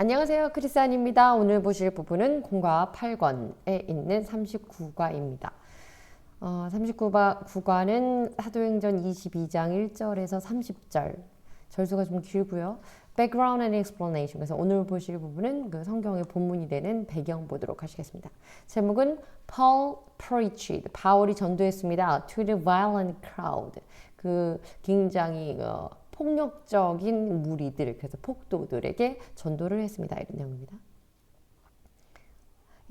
안녕하세요. 크리스안입니다. 오늘 보실 부분은 공과 8권에 있는 39과입니다. 39과는 사도행전 22장 1절에서 30절. 절수가 좀 길고요. Background and explanation. 그래서 오늘 보실 부분은 그 성경의 본문이 되는 배경 보도록 하시겠습니다. 제목은 Paul preached. 바울이 전도했습니다. To the violent crowd. 그 굉장히 폭력적인 무리들, 그래서 폭도들에게 전도를 했습니다. 이런 내용입니다.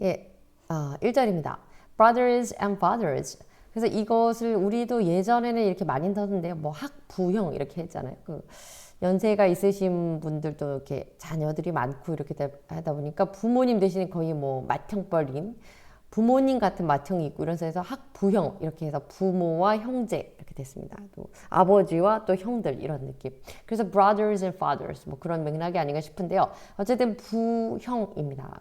예, 1절입니다. Brothers and fathers. 그래서 이것을 우리도 예전에는 이렇게 많이 썼는데요. 뭐 학부형 이렇게 했잖아요. 그 연세가 있으신 분들도 이렇게 자녀들이 많고 이렇게 하다 보니까 부모님 대신에 거의 뭐 맏형벌인 부모님 같은 맏형이 있고 이런 데서 학부형 이렇게 해서 부모와 형제 이렇게 됐습니다. 또 아버지와 또 형들 이런 느낌. 그래서 brothers and fathers 뭐 그런 맥락이 아닌가 싶은데요. 어쨌든 부형입니다.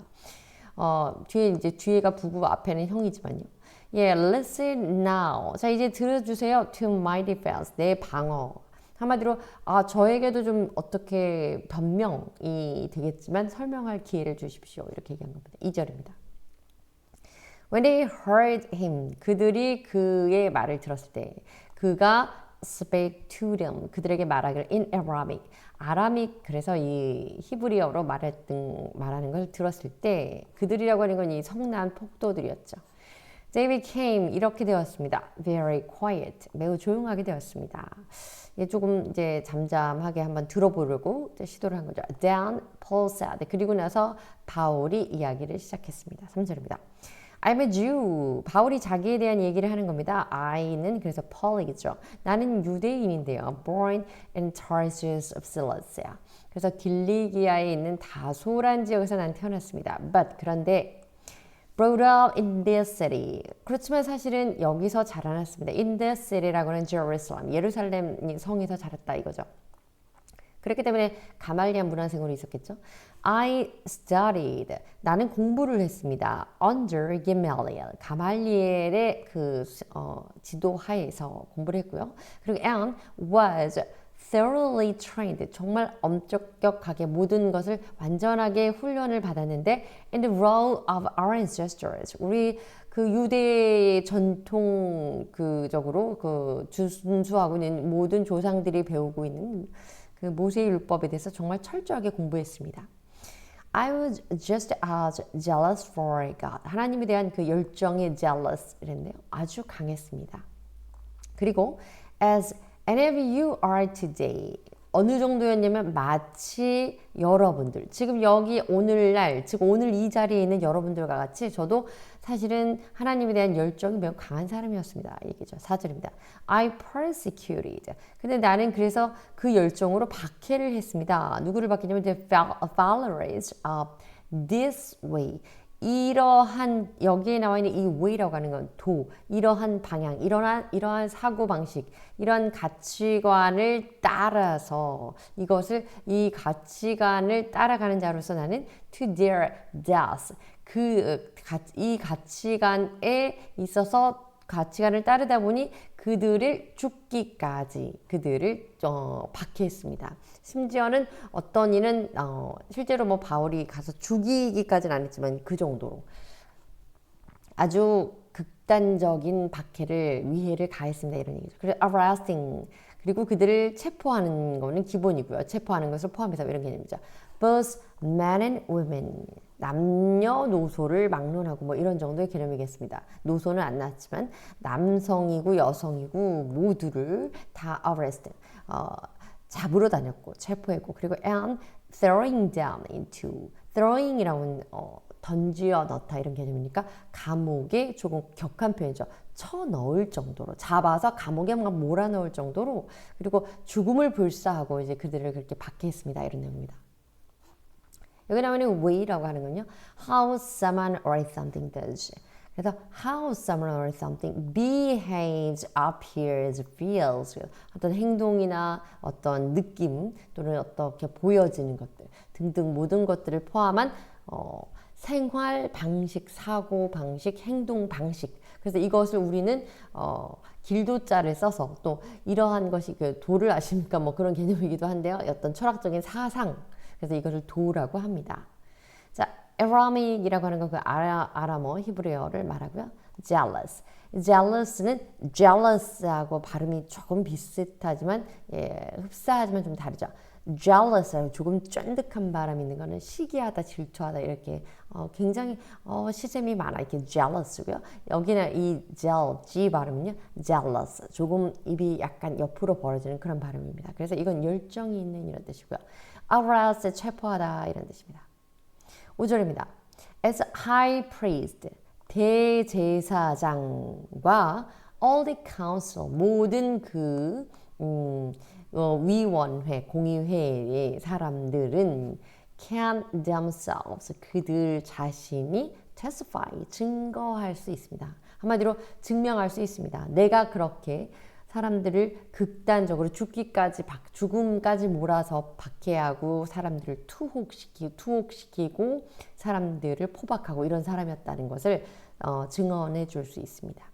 뒤에가 부부 앞에는 형이지만요. 예, listen now. 자, 이제 들어주세요. To my defense. 내 방어. 한마디로 저에게도 좀 어떻게 변명이 되겠지만 설명할 기회를 주십시오. 이렇게 얘기한 겁니다. 2절입니다. When they heard him, 그들이 그의 말을 들었을 때, 그가 spake to them, 그들에게 말하기를 in Aramaic, 아람익, 그래서 이 히브리어로 말하는 걸 들었을 때, 그들이라고 하는 건 이 성난 폭도들이었죠. They became 이렇게 되었습니다. Very quiet, 매우 조용하게 되었습니다. 조금 이제 잠잠하게 한번 들어보려고 시도를 한 거죠. Then Paul said, 그리고 나서 바울이 이야기를 시작했습니다. 3절입니다. I'm a Jew. 바울이 자기에 대한 얘기를 하는 겁니다. I는 그래서 Paul이겠죠. 나는 유대인인데요. Born in Tarsus of Cilicia. 그래서 길리기아에 있는 다소란 지역에서 난 태어났습니다. But 그런데 brought up in this city. 그렇지만 사실은 여기서 자라났습니다. In this city라고 하는 Jerusalem. 예루살렘 성에서 자랐다 이거죠. 그렇기 때문에 가말리엘 문화생활이 있었겠죠. I studied. 나는 공부를 했습니다. Under Gamaliel. 가말리엘의 그 지도하에서 공부를 했고요. 그리고 and was thoroughly trained. 정말 엄격하게 모든 것을 완전하게 훈련을 받았는데 in the role of our ancestors. 우리 그 유대의 전통 그적으로 그 준수하고 있는 모든 조상들이 배우고 있는 그 모세의 율법에 대해서 정말 철저하게 공부했습니다. I was just as jealous for God. 하나님에 대한 그 열정의 jealous 이랬네요. 아주 강했습니다. 그리고 as any of you are today. 어느 정도였냐면 마치 여러분들 지금 여기 오늘날 즉 오늘 이 자리에 있는 여러분들과 같이 저도 사실은 하나님에 대한 열정이 매우 강한 사람이었습니다. 얘기죠. 4절입니다. I persecuted. 근데 나는 그래서 그 열정으로 박해를 했습니다. 누구를 박해냐면 the followers of this way. 이러한 여기에 나와 있는 이 way라고 하는 건 이러한 방향, 이러한 사고 방식, 이러한 가치관을 따라서 이 가치관을 따라가는 자로서 나는 to their death 이 가치관에 있어서 가치관을 따르다 보니 그들을 죽기까지 그들을 박해했습니다. 심지어는 어떤 이는 실제로 뭐 바울이 가서 죽이기까지는 안 했지만 그 정도로 아주 극단적인 위해를 가했습니다. 이런 얘기죠. 그래서 arresting 그리고 그들을 체포하는 거는 기본이고요. 체포하는 것을 포함해서 이런 개념이죠. Both men and women 남녀노소를 막론하고 뭐 이런 정도의 개념이겠습니다. 노소는 안 나왔지만 남성이고 여성이고 모두를 다 arrest 잡으러 다녔고 체포했고 그리고 and throwing down into throwing이라고는 던지어 넣다 이런 개념이니까 감옥에 조금 격한 표현이죠. 쳐넣을 정도로 잡아서 감옥에 막 몰아넣을 정도로 그리고 죽음을 불사하고 이제 그들을 그렇게 박해했습니다. 이런 내용입니다. 여기 나오는 way라고 하는 건요. How someone or something does. 그래서 how someone or something behaves, appears, feels. 어떤 행동이나 어떤 느낌 또는 어떻게 보여지는 것들 등등 모든 것들을 포함한 생활 방식, 사고 방식, 행동 방식. 그래서 이것을 우리는 길도자를 써서 또 이러한 것이 도를 아십니까? 뭐 그런 개념이기도 한데요. 어떤 철학적인 사상 그래서 이것을 도라고 합니다. 자, Aramic이라고 하는 건 그 아람어 히브리어를 말하고요. Jealous. Jealous는 jealous하고 발음이 조금 비슷하지만 흡사하지만 좀 다르죠. Jealous하고 조금 쫀득한 발음 있는 거는 시기하다, 질투하다 이렇게 굉장히 시샘이 많아 이렇게 jealous고요. 여기는 이 G 발음은요, jealous. 조금 입이 약간 옆으로 벌어지는 그런 발음입니다. 그래서 이건 열정이 있는 이런 뜻이고요. arouse 체포하다 이런 뜻입니다. 5절입니다. As high priest, 대제사장과 all the council, 모든 그 위원회, 공의회의 사람들은 can themselves, 그들 자신이 testify, 증거할 수 있습니다. 한마디로 증명할 수 있습니다. 내가 그렇게 사람들을 극단적으로 죽음까지 몰아서 박해하고 사람들을 투옥시키고 사람들을 포박하고 이런 사람이었다는 것을 증언해 줄 수 있습니다.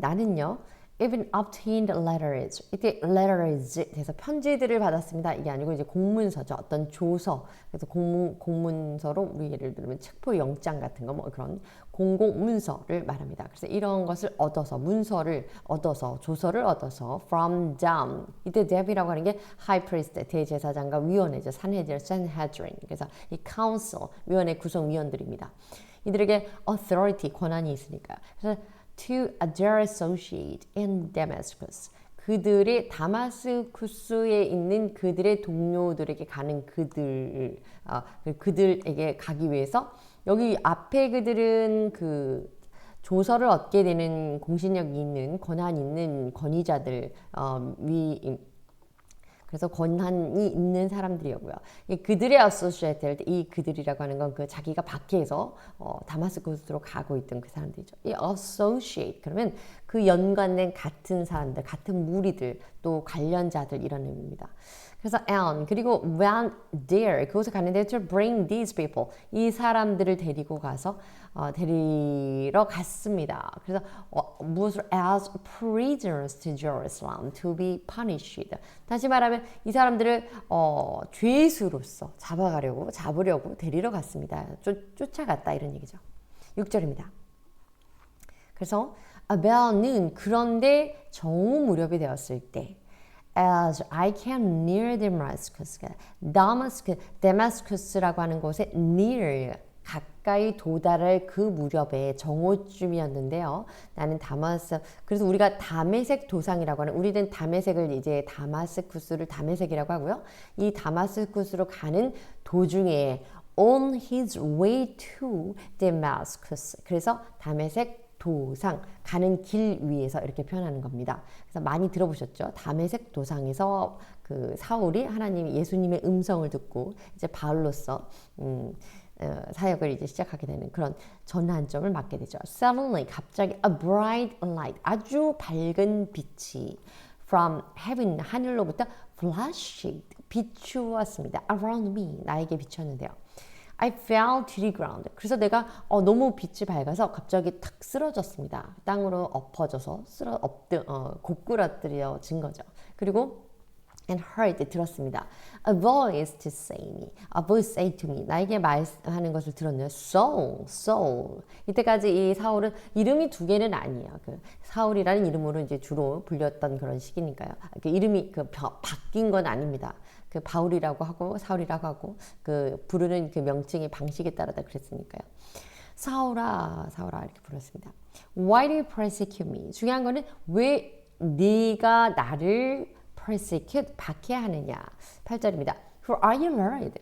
나는요, even obtained letters. 이때 letters 돼서 편지들을 받았습니다. 이게 아니고 이제 공문서죠. 어떤 조서. 그래서 공문서로 우리 예를 들면 책포 영장 같은 거 뭐 그런 공공 문서를 말합니다. 그래서 이런 것을 얻어서 문서를 얻어서 조서를 얻어서 from them. 이때 them이라고 하는 게 high priest 대제사장과 위원회죠. sanhedrin. 그래서 이 council 위원회 구성위원들입니다. 이들에게 authority 권한이 있으니까요. 그래서 to their associate in Damascus. 그들의 다마스쿠스에 있는 그들의 동료들에게 가는 그들에게 가기 위해서 여기 앞에 그들은 그 조서를 얻게 되는 공신력이 있는 권한 있는 권위자들 그래서 권한이 있는 사람들이었고요. 그들의 associated, 이 그들이라고 하는 건 그 자기가 밖에서 다마스쿠스로 가고 있던 그 사람들이죠. 이 associate 그러면 그 연관된 같은 사람들, 같은 무리들, 또 관련자들 이런 의미입니다. 그래서 and 그리고 when there 그곳에 가는데 to bring these people 이 사람들을 데리고 가서 데리러 갔습니다. 그래서 무엇을 as prisoners to Jerusalem to be punished. 다시 말하면 이 사람들을 죄수로서 잡으려고 데리러 갔습니다. 쫓아갔다 이런 얘기죠. 6절입니다. 그래서 아벨은 그런데 정오 무렵이 되었을 때 As I came near Damascus, 데마스쿠스라고 하는 곳에 near 가까이 도달할 그 무렵에 정오쯤이었는데요. 나는 그래서 우리가 다메섹 도상이라고 하는 우리는 다메섹을 이제 다마스쿠스를 다메섹이라고 하고요. 이 다마스쿠스로 가는 도중에 on his way to Damascus. 그래서 다메섹 도상 가는 길 위에서 이렇게 표현하는 겁니다. 그래서 많이 들어보셨죠? 다메섹 도상에서 그 사울이 하나님 예수님의 음성을 듣고 이제 바울로서 사역을 이제 시작하게 되는 그런 전환점을 맞게 되죠. Suddenly 갑자기 a bright light 아주 밝은 빛이 from heaven 하늘로부터 flashed 비추었습니다. Around me 나에게 비쳤는데요. I fell to the ground. 그래서 내가 너무 빛이 밝아서 갑자기 탁 쓰러졌습니다. 땅으로 엎어져서 고꾸라뜨려진 거죠. 그리고 and heard 들었습니다. A voice to say me. A voice say to me. 나에게 말하는 것을 들었네요. Saul. 이때까지 이 사울은 이름이 두 개는 아니에요. 그 사울이라는 이름으로 이제 주로 불렸던 그런 시기니까요. 그 이름이 바뀐 건 아닙니다. 그 바울이라고 하고 사울이라고 하고 그 부르는 그 명칭의 방식에 따라다 그랬으니까요. 사울아 이렇게 불렀습니다. Why do you persecute me? 중요한 거는 왜 네가 나를 persecute 박해하느냐. 8절입니다. Who are you, Lord?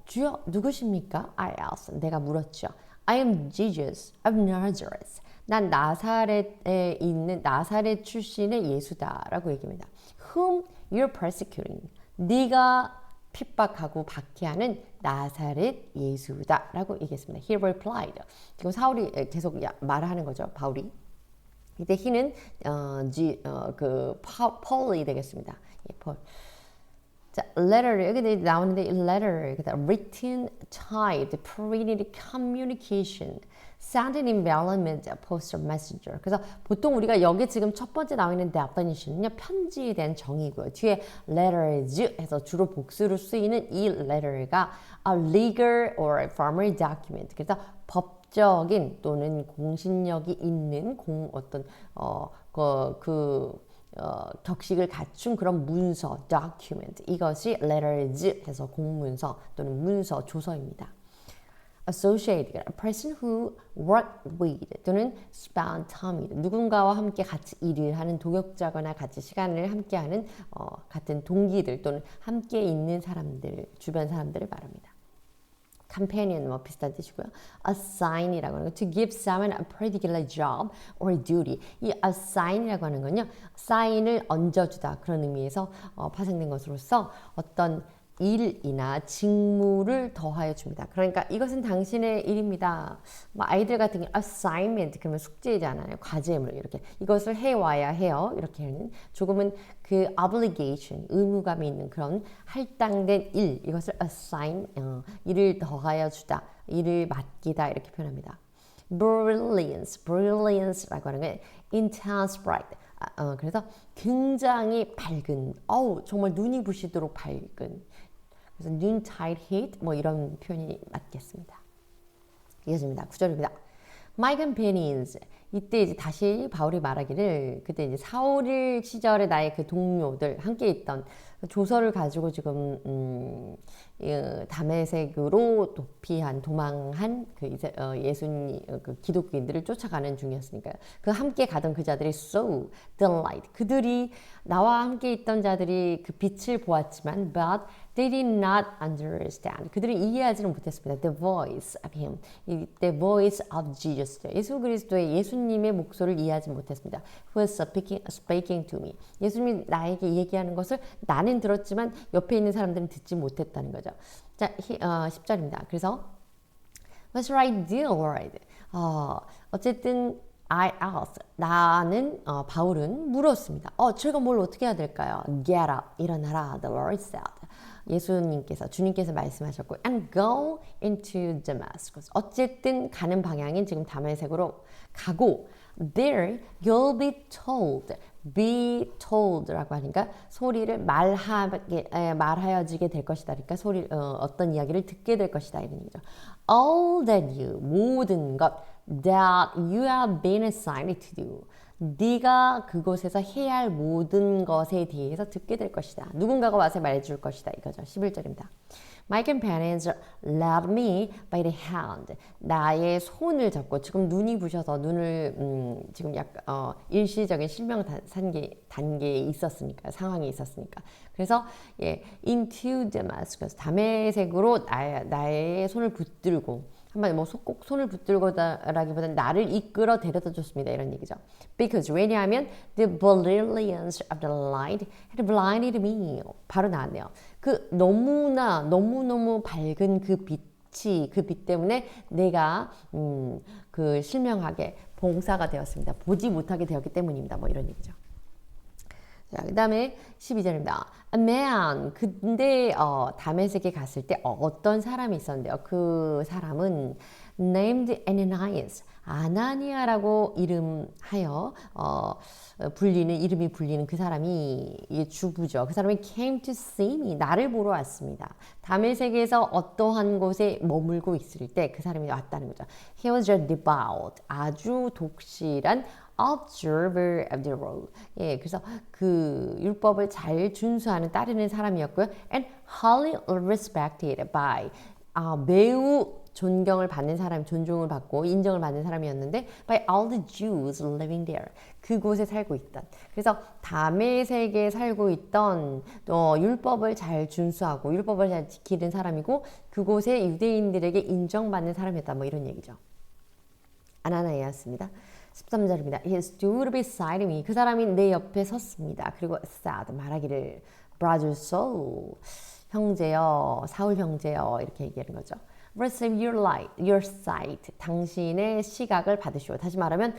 주여 누구십니까? I asked. 내가 물었죠. I am Jesus of Nazareth. 난 나사렛에 있는 나사렛 출신의 예수다라고 얘기합니다. Whom you're persecuting. 네가 핍박하고 박해하는 나사렛 예수다라고 얘기했습니다. He replied. 그리고 사울이 계속 말하는 거죠. 바울이. 이때 he는 폴이 되겠습니다. 폴. 자, letter 여기 나오는데 letter, 그다음 written, typed, printed, communication, sent in envelopment, postal messenger. 그래서 보통 우리가 여기 지금 첫 번째 나와 있는 definition은요 편지에 대한 정의고요. 뒤에 letters 해서 주로 복수로 쓰이는 이 letter가 a legal or formal document. 그래서 법적인 또는 공신력이 있는 어떤 격식을 갖춘 그런 문서, document. 이것이 letters 해서 공문서 또는 문서, 조서입니다. associated, a person who worked with 또는 spend time, 누군가와 함께 같이 일을 하는 동역자거나 같이 시간을 함께하는 같은 동기들 또는 함께 있는 사람들, 주변 사람들을 말합니다. companion 뭐 비슷한 뜻이고요. assign이라고 하는 거 to give someone a particular job or duty. 이 assign이라고 하는 건요. sign을 얹어주다 그런 의미에서 파생된 것으로서 어떤 일이나 직무를 더하여 줍니다. 그러니까 이것은 당신의 일입니다. 뭐 아이들 같은 경우 assignment 그러면 숙제잖아요. 과제물 이렇게 이것을 해와야 해요. 이렇게 하는 조금은 그 obligation 의무감이 있는 그런 할당된 일 이것을 assign 일을 더하여 주다 일을 맡기다 이렇게 표현합니다. brilliance라고 하는 건 intense bright. 그래서 굉장히 밝은, 정말 눈이 부시도록 밝은. 그래서 noontide heat 뭐 이런 표현이 맞겠습니다. 이어집니다. 9절입니다. My companions. 이때 이제 다시 바울이 말하기를 그때 이제 사울 시절에 나의 그 동료들 함께 있던 조서를 가지고 지금 다메섹으로 도망한 그 예수님 그 기독교인들을 쫓아가는 중이었으니까요. 그 함께 가던 그 자들이 so delight 그들이 나와 함께 있던 자들이 그 빛을 보았지만 but they did not understand 그들이 이해하지는 못했습니다. The voice of him, the voice of Jesus, 예수 그리스도의 예수님의 목소리를 이해하지 못했습니다. Who was speaking to me, 예수님이 나에게 얘기하는 것을 나는 들었지만 옆에 있는 사람들은 듣지 못했다는 거죠. 자, 10절입니다. 그래서 What should I do, Lord? 어쨌든 I asked. 나는 바울은 물었습니다. 제가 뭘 어떻게 해야 될까요? Get up, 일어나라. The Lord said. 주님께서 말씀하셨고, and go into Damascus. 어쨌든 가는 방향인 지금 다메섹으로 가고, there you'll be told. be told라고 하니까 소리를 말하여지게 될 것이다. 그러니까 어떤 이야기를 듣게 될 것이다 이런 얘기죠. All that you 모든 것 that you have been assigned to do. 네가 그곳에서 해야 할 모든 것에 대해서 듣게 될 것이다. 누군가가 와서 말해줄 것이다. 이거죠. 11절입니다. My companions led me by the hand. 나의 손을 잡고 지금 눈이 부셔서 눈을 지금 약간 일시적인 실명 단계에 있었으니까 상황이 있었으니까 그래서 into Damascus 다메섹으로 나의 손을 붙들고 한마디 꼭 손을 붙들고라기보다는 나를 이끌어 데려다 줬습니다. 이런 얘기죠. Because 왜냐하면 the brilliance of the light had blinded me. 바로 나왔네요. 그 너무너무 밝은 그 빛이 그 빛 때문에 내가 그 실명하게 봉사가 되었습니다. 보지 못하게 되었기 때문입니다. 뭐 이런 얘기죠. 자, 그 다음에 12절입니다. A man. 근데 다메섹에 갔을 때 어떤 사람이 있었는데요. 그 사람은 named Ananias. 아나니아라고 이름하여 이름이 불리는 그 사람이 이게 주부죠. 그 사람이 came to see me. 나를 보러 왔습니다. 다메섹에서 어떠한 곳에 머물고 있을 때 그 사람이 왔다는 거죠. He was a devout. 아주 독실한 observer of the law. 그래서 그 율법을 잘 준수하는 따르는 사람이었고요. And highly respected by 매우 존경을 받고 인정을 받는 사람이었는데 by all the Jews living there. 그곳에 살고 있던. 그래서 다메섹에 살고 있던 율법을 잘 준수하고 율법을 잘 지키는 사람이고 그곳에 유대인들에게 인정받는 사람이었다. 뭐 이런 얘기죠. 아나니아였습니다. 13절입니다. He stood beside me. 그 사람이 내 옆에 섰습니다. 그리고 said 말하기를 Brother Saul 형제여 사울 형제여 이렇게 얘기하는 거죠. Receive your sight. 당신의 시각을 받으시오. 다시 말하면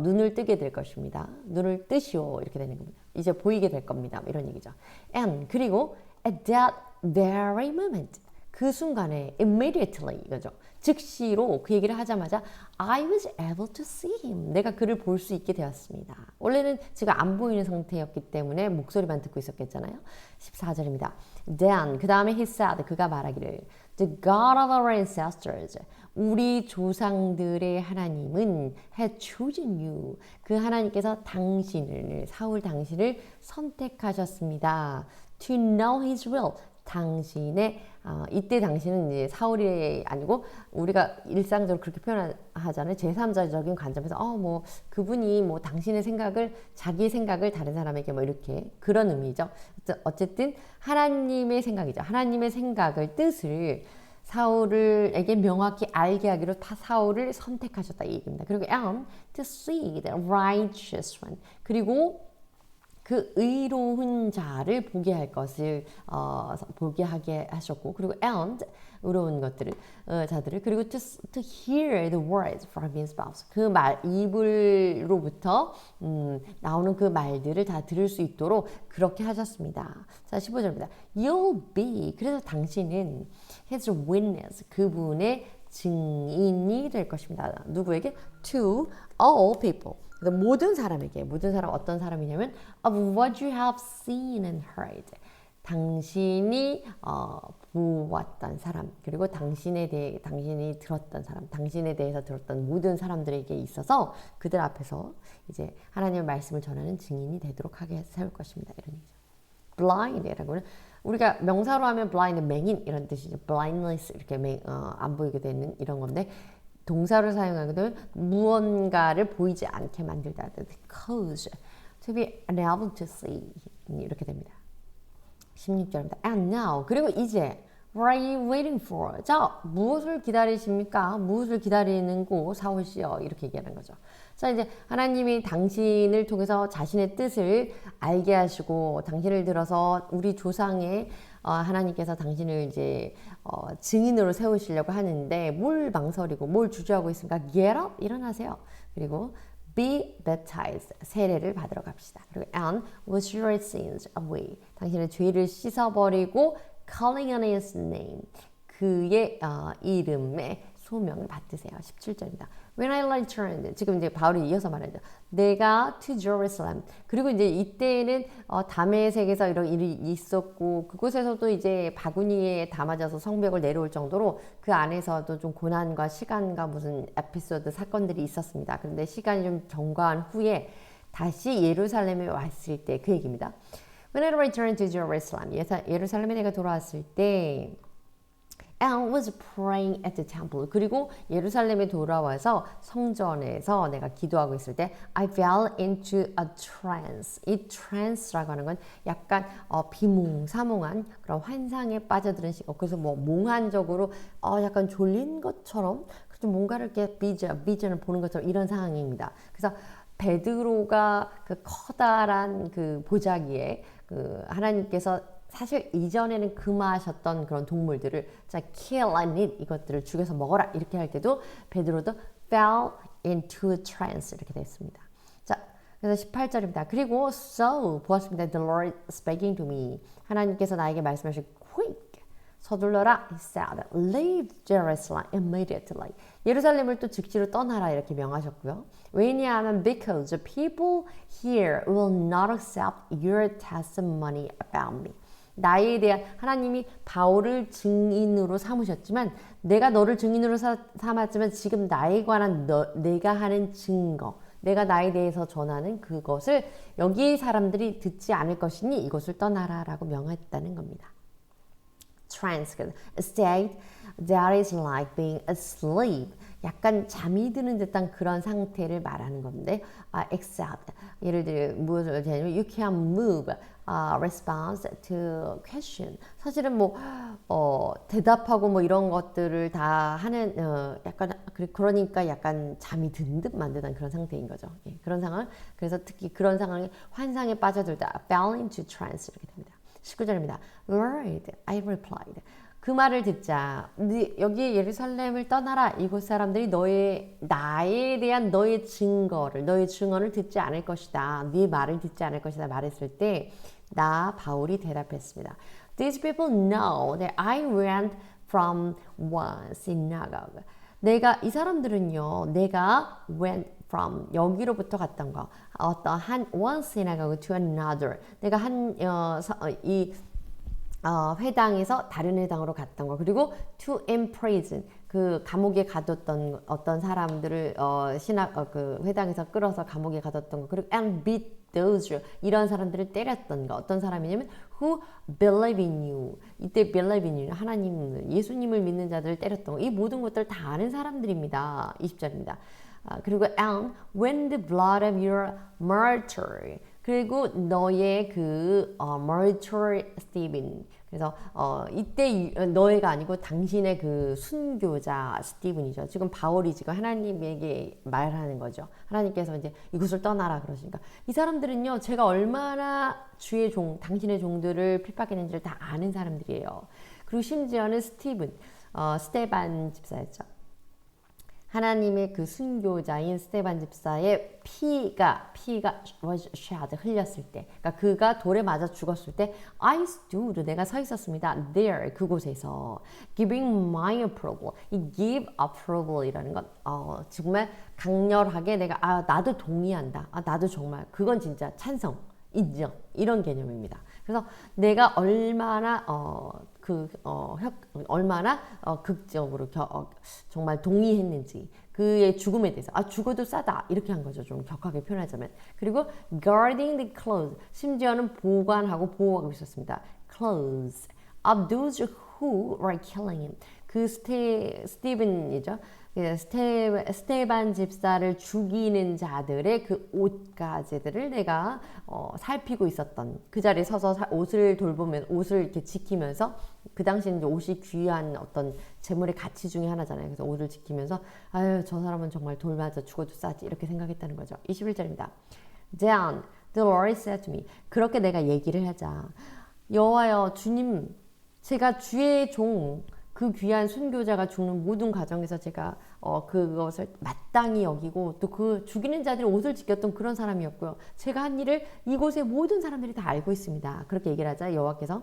눈을 뜨게 될 것입니다. 눈을 뜨시오 이렇게 되는 겁니다. 이제 보이게 될 겁니다. 이런 얘기죠. And 그리고 at that very moment. 그 순간에 immediately 이거죠. 즉시로 그 얘기를 하자마자 I was able to see him. 내가 그를 볼 수 있게 되었습니다. 원래는 제가 안 보이는 상태였기 때문에 목소리만 듣고 있었겠잖아요. 14절입니다. Then 그 다음에 he said 그가 말하기를 The God of our ancestors 우리 조상들의 하나님은 had chosen you. 그 하나님께서 당신을 사울 당신을 선택하셨습니다. To know his will. 당신의 이때 당신은 이제 사울이 아니고 우리가 일상적으로 그렇게 표현하잖아요. 제3자적인 관점에서 뭐 그분이 뭐 당신의 생각을 자기 생각을 다른 사람에게 뭐 이렇게 그런 의미죠. 어쨌든 하나님의 생각이죠. 하나님의 생각을 뜻을 사울에게 명확히 알게 하기로 다 사울을 선택하셨다 이 얘기입니다. 그리고 and to see the righteous one. 그리고 그 의로운 자를 보게 할 것을 보게 하게 하셨고 그리고 and 의로운 것들을 자들을 그리고 to hear the words from his mouth 그 말 입으로부터 나오는 그 말들을 다 들을 수 있도록 그렇게 하셨습니다. 자 15절입니다. You'll be 그래서 당신은 his witness 그분의 증인이 될 것입니다. 누구에게? To all people. 모든 사람에게 모든 사람 어떤 사람이냐면 of what you have seen and heard 당신이 보았던 사람 그리고 당신이 들었던 사람 당신에 대해서 들었던 모든 사람들에게 있어서 그들 앞에서 이제 하나님의 말씀을 전하는 증인이 되도록 하게 세울 것입니다. 이런 얘기죠. blind이라고는 우리가 명사로 하면 blind 맹인 이런 뜻이죠. blindness 이렇게 안 보이게 되는 이런 건데 동사를 사용하게 되면 무언가를 보이지 않게 만들다. cause to be unable to see 이렇게 됩니다. 16절입니다. And now 그리고 이제 what are you waiting for? 자 무엇을 기다리십니까? 무엇을 기다리는고 사오시오 이렇게 얘기하는 거죠. 자 이제 하나님이 당신을 통해서 자신의 뜻을 알게 하시고 당신을 들어서 우리 조상의 하나님께서 당신을 이제 증인으로 세우시려고 하는데 뭘 망설이고 뭘 주저하고 있습니까? Get up, 일어나세요. 그리고 be baptized, 세례를 받으러 갑시다. 그리고 and wash your sins away, 당신의 죄를 씻어버리고 calling on his name, 그의 이름의 소명을 받으세요. 17절입니다. When I returned, 지금 이제 바울이 이어서 말하죠. 내가 to Jerusalem. 그리고 이제 이때는 다메섹에서 이런 일이 있었고 그곳에서도 이제 바구니에 담아져서 성벽을 내려올 정도로 그 안에서도 좀 고난과 시간과 무슨 에피소드 사건들이 있었습니다. 그런데 시간이 좀 경과한 후에 다시 예루살렘에 왔을 때 그 얘기입니다. When I returned to Jerusalem, 예루살렘에 내가 돌아왔을 때 and was praying at the temple. 그리고 예루살렘에 돌아와서 성전에서 내가 기도하고 있을 때 I fell into a trance. 이 trance라고 하는 건 약간 비몽사몽한 그런 환상에 빠져드는 시간. 그래서 뭐 몽환적으로 약간 졸린 것처럼 좀 뭔가를 이렇게 비전을 보는 것처럼 이런 상황입니다. 그래서 베드로가 그 커다란 그 보자기에 그 하나님께서 사실 이전에는 금하셨던 그런 동물들을 자 kill and eat 이것들을 죽여서 먹어라 이렇게 할 때도 베드로도 fell into a trance 이렇게 됐습니다. 자 그래서 18절입니다. 그리고 so 보았습니다. The Lord speaking to me 하나님께서 나에게 말씀하시고 quick 서둘러라 he said leave Jerusalem immediately 예루살렘을 또 즉시로 떠나라 이렇게 명하셨고요. 왜냐하면 because the people here will not accept your testimony about me 나에 대한 하나님이 바울을 증인으로 삼으셨지만 내가 너를 증인으로 삼았지만 지금 나에 관한 내가 하는 증거 내가 나에 대해서 전하는 그것을 여기 사람들이 듣지 않을 것이니 이곳을 떠나라 라고 명했다는 겁니다. Trance, state that is like being asleep 약간 잠이 드는 듯한 그런 상태를 말하는 건데 except 예를 들어 무엇을 하냐면 you can move response to question 사실은 뭐 대답하고 뭐 이런 것들을 다 하는 약간 그러니까 약간 잠이 든 듯 만드는 그런 상태인 거죠. 예, 그런 상황 그래서 특히 그런 상황에 환상에 빠져들다 fell into trance 이렇게 됩니다. 19절입니다. Lord, I replied. 그 말을 듣자 여기 예루살렘을 떠나라 이곳 사람들이 나에 대한 너의 증거를 너의 증언을 듣지 않을 것이다 네 말을 듣지 않을 것이다 말했을 때 나 바울이 대답했습니다. These people know that I went from one synagogue. 이 사람들은요, 내가 went from, 여기로부터 갔던 거, 어떤 one synagogue to another. 내가 회당에서 다른 회당으로 갔던 거, 그리고 to imprison, 그 감옥에 가뒀던 어떤 사람들을 그 회당에서 끌어서 감옥에 가뒀던 거, 그리고 and beat those, 이런 사람들을 때렸던 거. 어떤 사람이냐면 who believe in you. 이때 believe in you, 하나님, 예수님을 믿는 자들을 때렸던 거. 이 모든 것들을 다 아는 사람들입니다. 20절입니다. 그리고 and when the blood of your martyr, 그리고 너의 그 martyr Stephen, 그래서 이때 너희가 아니고 당신의 그 순교자 스티븐이죠. 지금 바울이 지금 하나님에게 말하는 거죠. 하나님께서 이제 이곳을 떠나라 그러시니까 이 사람들은요, 제가 얼마나 주의 종, 당신의 종들을 핍박했는지를 다 아는 사람들이에요. 그리고 심지어는 스테반 집사였죠. 하나님의 그 순교자인 스테반 집사의 피가 was shed, 흘렸을 때, 그러니까 그가 돌에 맞아 죽었을 때 I stood, 내가 서 있었습니다. There, 그곳에서 giving my approval. 이 give approval이라는 건 정말 강렬하게 내가 나도 동의한다. 나도 정말 그건 진짜 찬성, 인정, 이런 개념입니다. 그래서 내가 얼마나 극적으로 정말 동의했는지, 그의 죽음에 대해서 죽어도 싸다 이렇게 한 거죠. 좀 격하게 표현하자면. 그리고 guarding the clothes, 심지어는 보관하고 보호하고 있었습니다. clothes of those who were killing him. 그 스티븐이죠. 스테반 집사를 죽이는 자들의 그 옷가지들을 내가 살피고 있었던, 그 자리에 서서 옷을 돌보면, 옷을 이렇게 지키면서, 그 당시에는 이제 옷이 귀한 어떤 재물의 가치 중에 하나잖아요. 그래서 옷을 지키면서 아유, 저 사람은 정말 돌 맞아 죽어도 싸지, 이렇게 생각했다는 거죠. 21절입니다. Then the Lord said to me, 그렇게 내가 얘기를 하자, 여호와여, 주님, 제가 주의 종, 그 귀한 순교자가 죽는 모든 과정에서 제가 그것을 마땅히 여기고, 또 그 죽이는 자들이 옷을 지켰던 그런 사람이었고요. 제가 한 일을 이곳의 모든 사람들이 다 알고 있습니다. 그렇게 얘기를 하자 여호와께서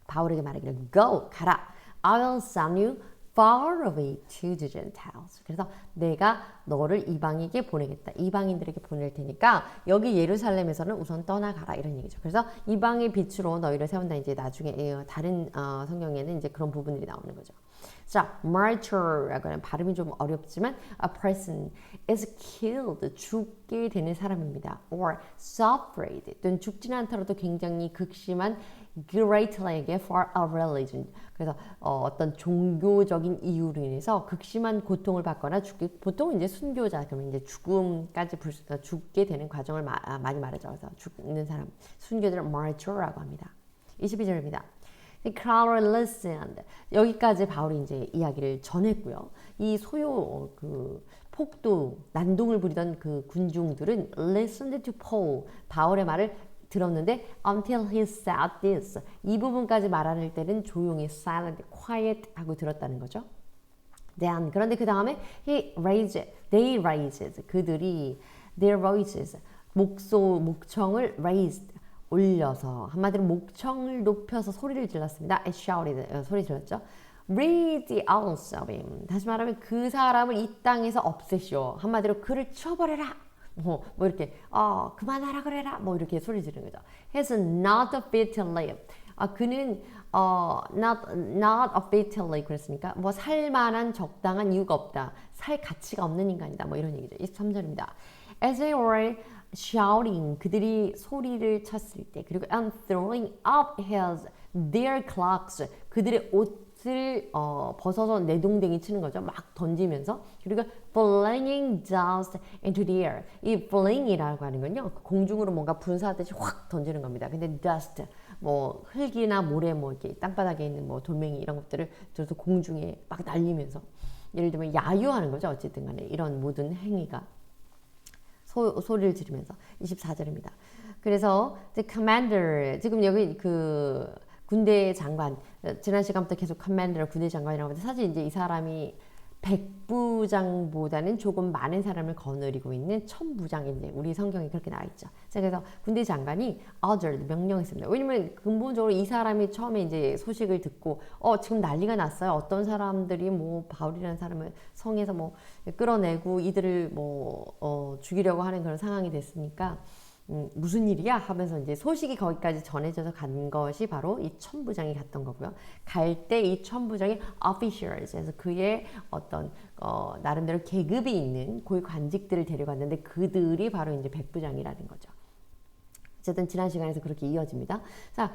바울에게 말하기를 Go, 가라. I will send you far away to the Gentiles. 그래서 내가 너를 이방에게 보내겠다. 이방인들에게 보낼 테니까 여기 예루살렘에서는 우선 떠나가라, 이런 얘기죠. 그래서 이방의 빛으로 너희를 세운다. 이제 나중에 다른 성경에는 이제 그런 부분들이 나오는 거죠. 자, martyr라고 하는 발음이 좀 어렵지만 a person is killed, 죽게 되는 사람입니다. or suffered, 또는 죽지는 않더라도 굉장히 극심한 greatly에게 for a religion. 그래서 어떤 종교적인 이유로 인해서 극심한 고통을 받거나 보통 이제 순교자, 그러면 이제 죽음까지 죽게 되는 과정을 많이 말하죠. 그래서 죽는 사람, 순교자를 martyr라고 합니다. 22절입니다. The crowd listened. 여기까지 바울이 이제 이야기를 전했고요. 이 폭도 난동을 부리던 그 군중들은 listened to Paul, 바울의 말을 들었는데 until he said this, 이 부분까지 말할 때는 조용히 silent, quiet 하고 들었다는 거죠. Then, 그런데 그 다음에 they raised, 그들이 their voices, 목청을 raised, 올려서, 한마디로 목청을 높여서 소리를 질렀습니다. And shouted, 소리 질렀죠. Rid the ounce of him. 다시 말하면 그 사람을 이 땅에서 없애시오. 한마디로 그를 치워버려라. 뭐 이렇게 그만하라 그래라. 뭐 이렇게 소리 지르는 거죠. He's not fit to live. 그는 not fit to live 그랬으니까 뭐 살만한 적당한 이유가 없다. 살 가치가 없는 인간이다. 뭐 이런 얘기죠. 23절입니다. As they were shouting, 그들이 소리를 쳤을 때, 그리고 and throwing up their cloaks, 그들의 옷을 벗어서 내동댕이 치는 거죠. 막 던지면서. 그리고 flinging dust into the air. 이 fling이라고 하는 건요, 공중으로 뭔가 분사하듯이 확 던지는 겁니다. 근데 dust, 뭐 흙이나 모래, 뭐 이렇게 땅바닥에 있는 뭐 돌멩이 이런 것들을 들어서 공중에 막 날리면서, 예를 들면 야유하는 거죠. 어쨌든 간에 이런 모든 행위가. 소리를 지르면서. 24절입니다. 그래서 the commander, 지금 여기 그 군대 장관, 지난 시간부터 계속 commander, 군대 장관이라고 하는데 사실 이제 이 사람이 백부장보다는 조금 많은 사람을 거느리고 있는 천부장인데 우리 성경에 그렇게 나와 있죠. 자, 그래서 군대 장관이 ordered 명령했습니다. 왜냐면 근본적으로 이 사람이 처음에 이제 소식을 듣고 지금 난리가 났어요. 어떤 사람들이 뭐 바울이라는 사람을 성에서 뭐 끌어내고 이들을 뭐 죽이려고 하는 그런 상황이 됐으니까 무슨 일이야? 하면서 이제 소식이 거기까지 전해져서 간 것이 바로 이 천부장이 갔던 거고요. 갈 때 이 천부장이 officials, 그래서 그의 어떤 나름대로 계급이 있는 고위 관직들을 데려갔는데 그들이 바로 이제 백부장이라는 거죠. 어쨌든 지난 시간에서 그렇게 이어집니다. 자,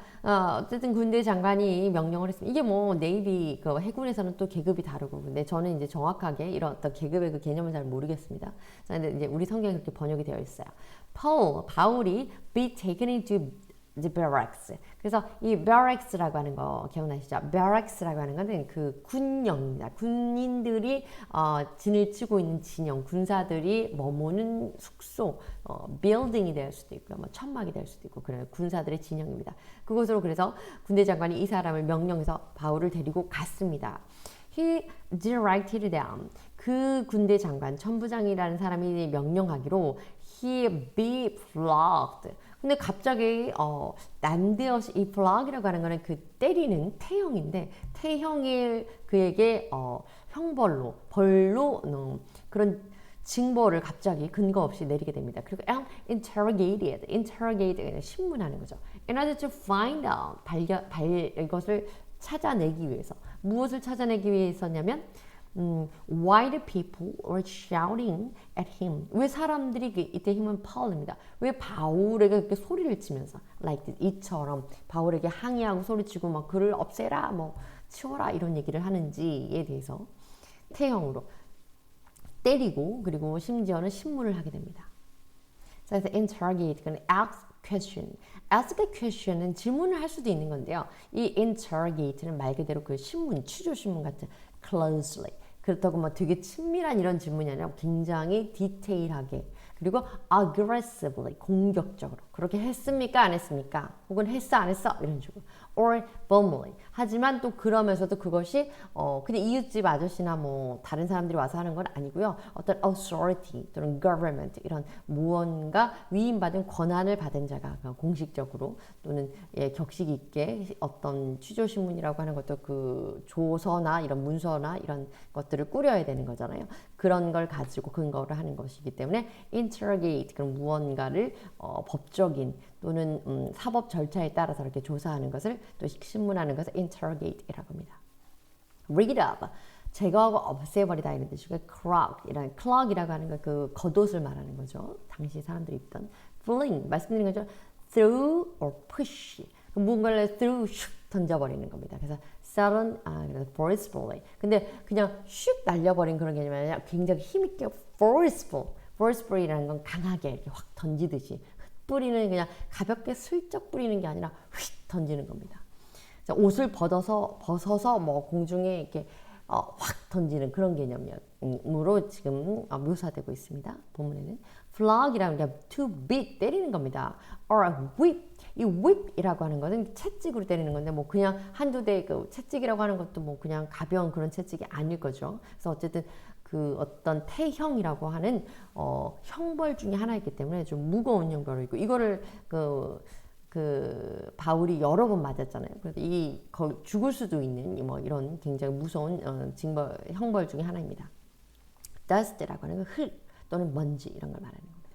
어쨌든 군대 장관이 명령을 했습니다. 이게 뭐 네이비 그 해군에서는 또 계급이 다르고, 근데 저는 이제 정확하게 이런 어떤 계급의 그 개념을 잘 모르겠습니다. 자, 근데 이제 우리 성경에 그렇게 번역이 되어 있어요. 바울이 be taken into the barracks. 그래서 이 barracks라고 하는 거 기억나시죠? barracks라고 하는 것은 그 군영입니다. 군인들이 진을 치고 있는 진영, 군사들이 머무는 숙소, building이 될 수도 있고요, 뭐 천막이 될 수도 있고 그런 군사들의 진영입니다. 그곳으로 그래서 군대 장관이 이 사람을 명령해서 바울을 데리고 갔습니다. He directed them. 그 군대 장관, 천부장이라는 사람이 명령하기로 he be flogged. 근데 갑자기 난데없이 이 flog이라고 하는 거는 그 때리는 태형인데 태형이 그에게 형벌로 벌로 그런 징벌을 갑자기 근거 없이 내리게 됩니다. 그리고 interrogated 신문하는 거죠. In order to find out 이것을 찾아내기 위해서 무엇을 찾아내기 위해서냐면 why the people were shouting at him. 왜 사람들이 이때 힘은 Paul입니다. 왜 바울에게 그렇게 소리를 치면서 like this, 이처럼 바울에게 항의하고 소리치고 막 그를 없애라 뭐 치워라 이런 얘기를 하는지에 대해서 태형으로 때리고 그리고 심지어는 신문을 하게 됩니다. 그래서 interrogate, 그건 ask question. ask a question은 질문을 할 수도 있는 건데요. 이 interrogate는 말 그대로 그 신문, 취조 신문 같은 closely. 그렇다고 뭐 되게 친밀한 이런 질문이 아니라 굉장히 디테일하게 그리고 aggressively 공격적으로 그렇게 했습니까? 안 했습니까? 혹은 했어? 안 했어? 이런 식으로 or firmly 하지만 또 그러면서도 그것이 그냥 이웃집 아저씨나 뭐 다른 사람들이 와서 하는 건 아니고요. 어떤 authority 또는 government 이런 무언가 위임받은 권한을 받은 자가 공식적으로 또는 격식 있게 어떤 취조신문이라고 하는 것도 그 조서나 이런 문서나 이런 것들을 꾸려야 되는 거잖아요. 그런 걸 가지고 근거를 하는 것이기 때문에 interrogate 그런 무언가를 법적인 또는 사법 절차에 따라서 이렇게 조사하는 것을 또 신문하는 것을 interrogate이라고 합니다. rig up 제거하고 없애버리다 이런 뜻이고요. clog이라고 하는 건 그 겉옷을 말하는 거죠. 당시 사람들이 입던 fling 말씀드린 거죠. throw or push 무언가를 through 슉 던져버리는 겁니다. 그래서 sudden forcefully 근데 그냥 슉 날려버린 그런 개념이 아니라 굉장히 힘있게 forcefully라는 건 강하게 이렇게 확 던지듯이 뿌리는 그냥 가볍게 슬쩍 뿌리는 게 아니라 휙 던지는 겁니다. 옷을 벗어서 뭐 공중에 이렇게 확 던지는 그런 개념으로 지금 묘사되고 있습니다. 본문에는 flog이라는 게 to beat 때리는 겁니다. or whip 이 whip이라고 하는 것은 채찍으로 때리는 건데 뭐 그냥 한두 대 그 채찍이라고 하는 것도 뭐 그냥 가벼운 그런 채찍이 아닐 거죠. 그래서 어쨌든 그 어떤 태형이라고 하는 형벌 중에 하나이기 때문에 좀 무거운 형벌을 있고 이거를 그 바울이 여러 번 맞았잖아요. 그래서 죽을 수도 있는 뭐 이런 굉장히 무서운 형벌 중에 하나입니다. dust라고 하는 건 흙 또는 먼지 이런 걸 말하는 겁니다.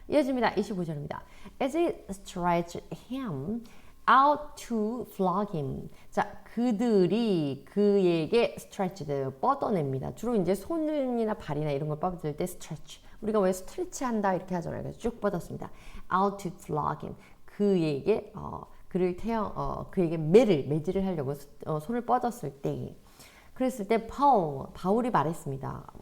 이어집니다. 25절입니다. As it stretched him out to flog him. 자, 그들이 그에게 stretched 뻗어냅니다. 주로 이제 손이나 발이나 이런 걸 뻗을 때 stretch. 우리가 왜 스트레치 한다 이렇게 하잖아요. 그래서 쭉 뻗었습니다. out to flog him. 그에게 그에게 매질을 하려고 손을 뻗었을 때 그랬을 때 바울이 말했습니다.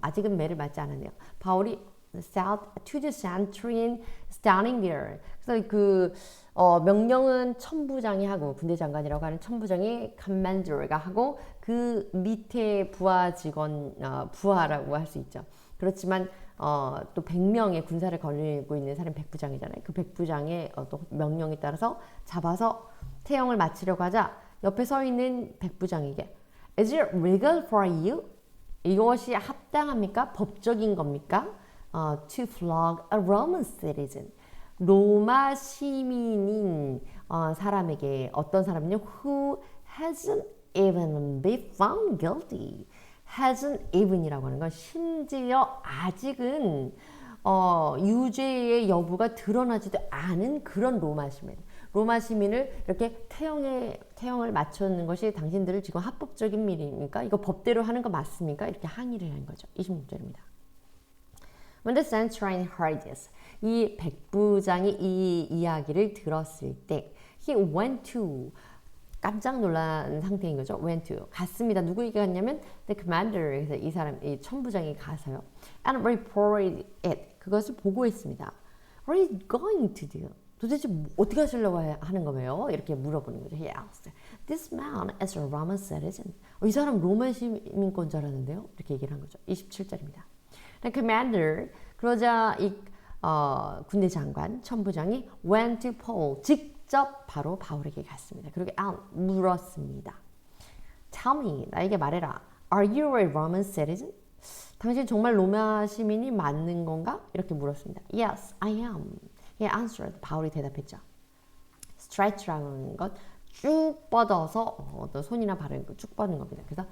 아직은 매를 맞지 않았네요. 바울이 said to the centurion standing there. 그래서 그 명령은 천부장이 하고 군대 장관이라고 하는 천부장이 commander가 하고 그 밑에 부하 직원 부하라고 할 수 있죠. 그렇지만 또 100명의 군사를 거느리고 있는 사람이 백부장이잖아요. 그 백부장의 또 명령에 따라서 잡아서 태형을 마치려고 하자 옆에 서 있는 백부장에게 Is it legal for you? 이것이 합당합니까? 법적인 겁니까? To flog a Roman citizen. 로마 시민인 사람에게 어떤 사람은요? Who hasn't even been found guilty. hasn't even이라고 하는 건 심지어 아직은 유죄의 여부가 드러나지도 않은 그런 로마 시민. 로마 시민을 이렇게 태형을 맞추는 것이 당신들을 지금 합법적인 일입니까? 이거 법대로 하는 거 맞습니까? 이렇게 항의를 한 거죠. 26절입니다. When the centurion heard this, 이 백부장이 이 이야기를 들었을 때 he went to 깜짝 놀란 상태인 거죠. went to 갔습니다. 누구에게 갔냐면 the commander 그래서 이 사람 이 천부장이 가서요. and reported it 그것을 보고했습니다. What are you going to do? 도대체 어떻게 하시려고 하는 거예요? 이렇게 물어보는 거죠. He asked. This man is a Roman citizen. 이 사람 로마 시민권자라는데요. 이렇게 얘기를 한 거죠. 27절입니다. The commander 그러자 이 군대 장관 천부장이 went to Paul 직접 바로 바울에게 갔습니다. 그리고 물었습니다. Tell me 나에게 말해라. Are you a Roman citizen? 당신 정말 로마 시민이 맞는 건가? 이렇게 물었습니다. Yes, I am. He answered. 바울이 대답했죠. Stretch라는 것 쭉 뻗어서 어떤 손이나 발을 쭉 뻗는 겁니다. 그래서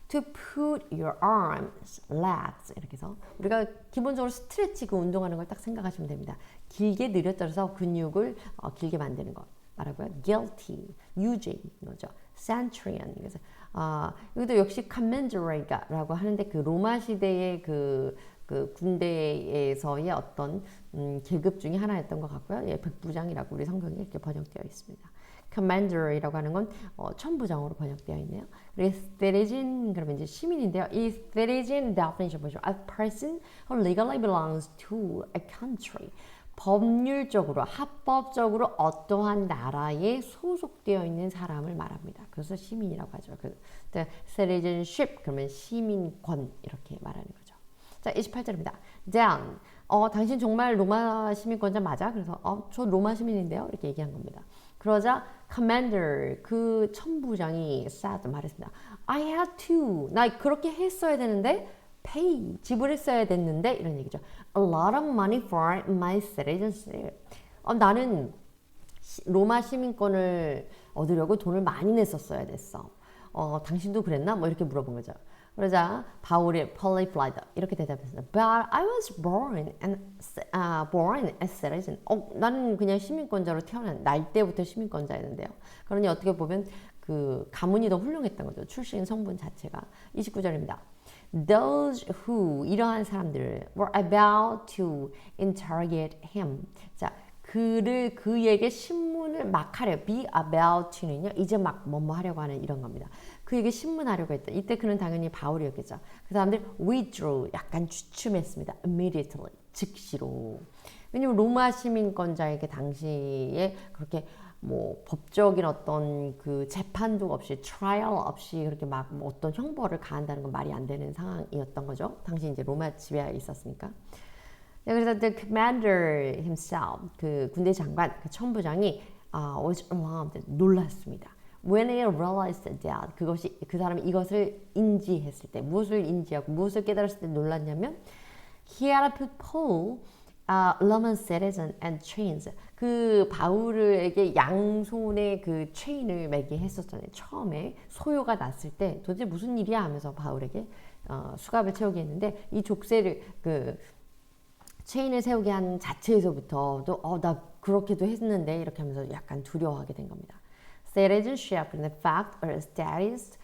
to put your arms, legs 이렇게 해서 우리가 기본적으로 스트레치 그 운동하는 걸 딱 생각하시면 됩니다. 길게 늘어뜨려서 근육을 길게 만드는 것 말하고요. guilty, 유죄인 거죠. centurion 그래서 이것도 역시 commande라고 하는데 그 로마 시대의 그 군대에서의 어떤 계급 중에 하나였던 것 같고요. 예, 백부장이라고 우리 성경에 이렇게 번역되어 있습니다. commander이라고 하는 건 천부장으로 번역되어 있네요. 그리고 citizen 그러면 이제 시민인데요. 이 citizen definition 보시죠. A person who legally belongs to a country. 법률적으로 합법적으로 어떠한 나라에 소속되어 있는 사람을 말합니다. 그래서 시민이라고 하죠. 그 citizenship 그러면 시민권 이렇게 말하는 거죠. 자, 28절입니다. Then 당신 정말 로마 시민권자 맞아? 그래서 저 로마 시민인데요. 이렇게 얘기한 겁니다. 그러자 commander 그 천부장이 said 말했습니다. I had to 나 그렇게 했어야 되는데 pay 지불했어야 됐는데 이런 얘기죠. A lot of money for my citizenship. 나는 로마 시민권을 얻으려고 돈을 많이 냈었어야 됐어. 당신도 그랬나? 뭐 이렇게 물어본 거죠. 그러자 바울이 replied 이렇게 대답했습니다. But I was born a citizen. 나는 그냥 시민권자로 태어난 날 때부터 시민권자였는데요. 그러니 어떻게 보면 그 가문이 더 훌륭했던 거죠. 출신 성분 자체가. 29절입니다. Those who 이러한 사람들 were about to interrogate him. 자, 그에게 신문을 막 하려 be about to는요 이제 막 뭐뭐 하려고 하는 이런 겁니다. 그에게 신문하려고 했다. 이때 그는 당연히 바울이었겠죠. 그 사람들 withdrew 약간 주춤했습니다. immediately 즉시로. 왜냐면 로마 시민권자에게 당시에 그렇게 뭐 법적인 어떤 그 재판도 없이 트라이얼 없이 그렇게 막 뭐 어떤 형벌을 가한다는 건 말이 안 되는 상황이었던 거죠. 당시 이제 로마 지배하에 있었으니까. 그래서 the commander himself 그 군대 장관 그 천부장이 was alarmed 놀랐습니다. When he realized that 그것이 그 사람이 이것을 인지했을 때 무엇을 인지하고 무엇을 깨달았을 때 놀랐냐면 he had put Paul Roman citizen and chains 그 바울에게 양손에 그 체인을 매게 했었잖아요. 처음에 소요가 났을 때 도대체 무슨 일이야 하면서 바울에게 수갑을 채우게 했는데 이 족쇄를 그 체인을 세우게 한 자체에서부터도 나 그렇게도 했는데 이렇게 하면서 약간 두려워하게 된 겁니다. Citizenship, the fact or status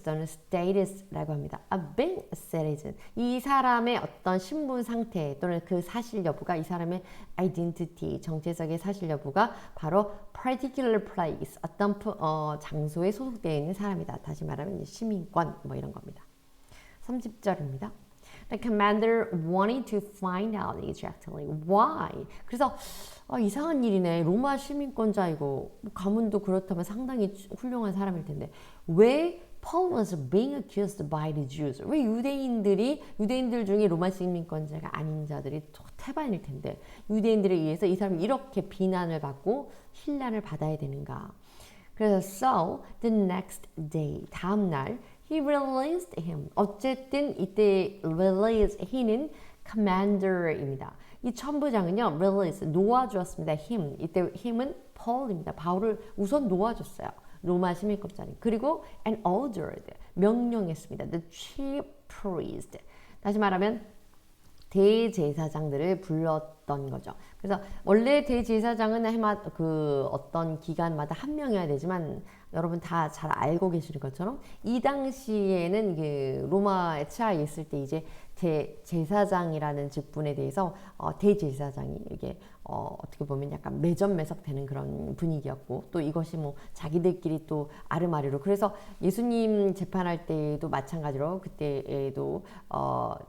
또는 status라고 합니다. A being a citizen. 이 사람의 어떤 신분 상태 또는 그 사실 여부가 이 사람의 identity, 정체적인 사실 여부가 바로 particular place, 어떤 장소에 소속되어 있는 사람이다. 다시 말하면 시민권 뭐 이런 겁니다. 30절입니다. The commander wanted to find out exactly why. 그래서 이상한 일이네. 로마 시민권자이고 가문도 그렇다면 상당히 훌륭한 사람일 텐데 왜 Paul was being accused by the Jews? 왜 유대인들 중에 로마 시민권자가 아닌 자들이 태반일 텐데 유대인들에 의해서 이 사람이 이렇게 비난을 받고 힐난을 받아야 되는가? 그래서 so the next day 다음 날 He released him. 어쨌든 이때 release he는 commander입니다. 이 천부장은요, release 놓아주었습니다. him 이때 him은 Paul입니다. 바울을 우선 놓아줬어요. 로마 시민급장이. 그리고 and ordered 명령했습니다. The chief priest. 다시 말하면 대제사장들을 불렀던 거죠. 그래서 원래 대제사장은 해마 그 어떤 기간마다 한 명이어야 되지만 여러분 다 잘 알고 계시는 것처럼 이 당시에는 그 로마에 치하에 있을 때 이제 제사장이라는 직분에 대해서 대제사장이 이게 어떻게 보면 약간 매점매석되는 그런 분위기였고 또 이것이 뭐 자기들끼리 또 아르마리로 그래서 예수님 재판할 때도 마찬가지로 그때에도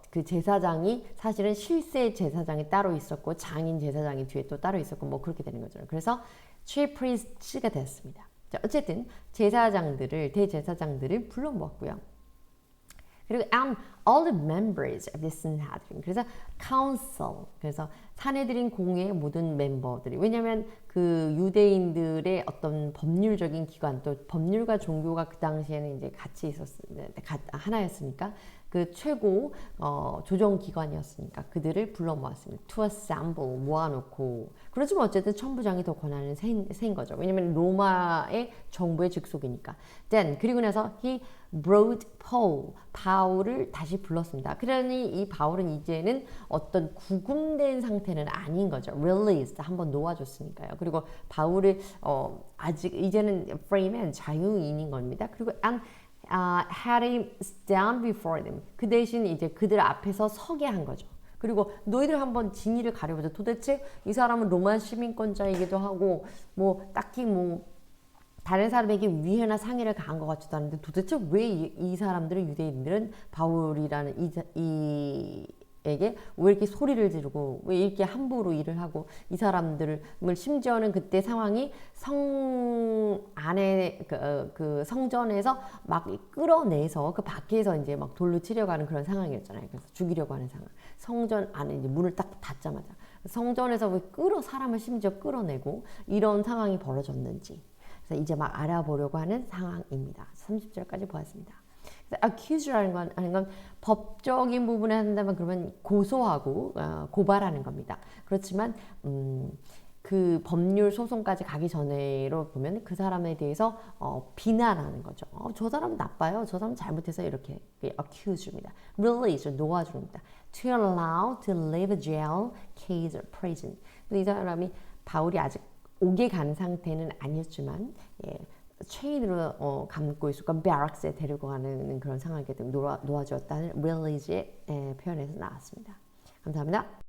그 제사장이 사실은 실세 제사장이 따로 있었고 장인 제사장이 뒤에 또 따로 있었고 뭐 그렇게 되는 거죠. 그래서 chief priest가 됐습니다. 자, 어쨌든 제사장들을 대제사장들을 불러 모았고요. 그리고 all the members of the Sanhedrin. 그래서 council. 그래서 산헤드린 공회의 모든 멤버들이 왜냐하면 그 유대인들의 어떤 법률적인 기관 또 법률과 종교가 그 당시에는 이제 같이 하나였으니까 그 최고 조정 기관이었으니까 그들을 불러 모았습니다. To assemble 모아놓고 그렇지만 어쨌든 천부장이 더 권한을 세인 거죠. 왜냐면 로마의 정부의 직속이니까. Then 그리고 나서 he brought Paul 바울을 다시 불렀습니다. 그러니 이 바울은 이제는 어떤 구금된 상태는 아닌 거죠. Released 한번 놓아줬으니까요. 그리고 바울을 아직 이제는 freeman 자유인인 겁니다. 그리고 had him stand before them. 그 대신 이제 그들 앞에서 서게 한 거죠. 그리고 너희들 한번 진위를 가려보자. 도대체 이 사람은 로마 시민권자이기도 하고 뭐 딱히 뭐 다른 사람에게 위해나 상해를 가한 것 같지도 않은데 도대체 왜 이 사람들은 유대인들은 바울이라는 에게 왜 이렇게 소리를 지르고 왜 이렇게 함부로 일을 하고 이 사람들을 심지어는 그때 상황이 성 안에 그 성전에서 막 끌어내서 그 밖에서 이제 막 돌로 치려고 하는 그런 상황이었잖아요. 그래서 죽이려고 하는 상황. 성전 안에 이제 문을 딱 닫자마자 성전에서 왜 사람을 심지어 끌어내고 이런 상황이 벌어졌는지 그래서 이제 막 알아보려고 하는 상황입니다. 30절까지 보았습니다. accuse라는 건 법적인 부분에 한다면 그러면 고소하고 고발하는 겁니다. 그렇지만 그 법률 소송까지 가기 전에로 보면 그 사람에 대해서 비난하는 거죠. 저 사람은 나빠요. 저 사람은 잘못해서 이렇게 accuse입니다. release 놓아줍니다. to allow to leave jail, case, or prison. 이 사람이 바울이 아직 옥에 간 상태는 아니었지만 체인으로 감고 있었고 베락스에 데리고 가는 그런 상황이기 때문에 놓아주었다는 release의 표현에서 나왔습니다. 감사합니다.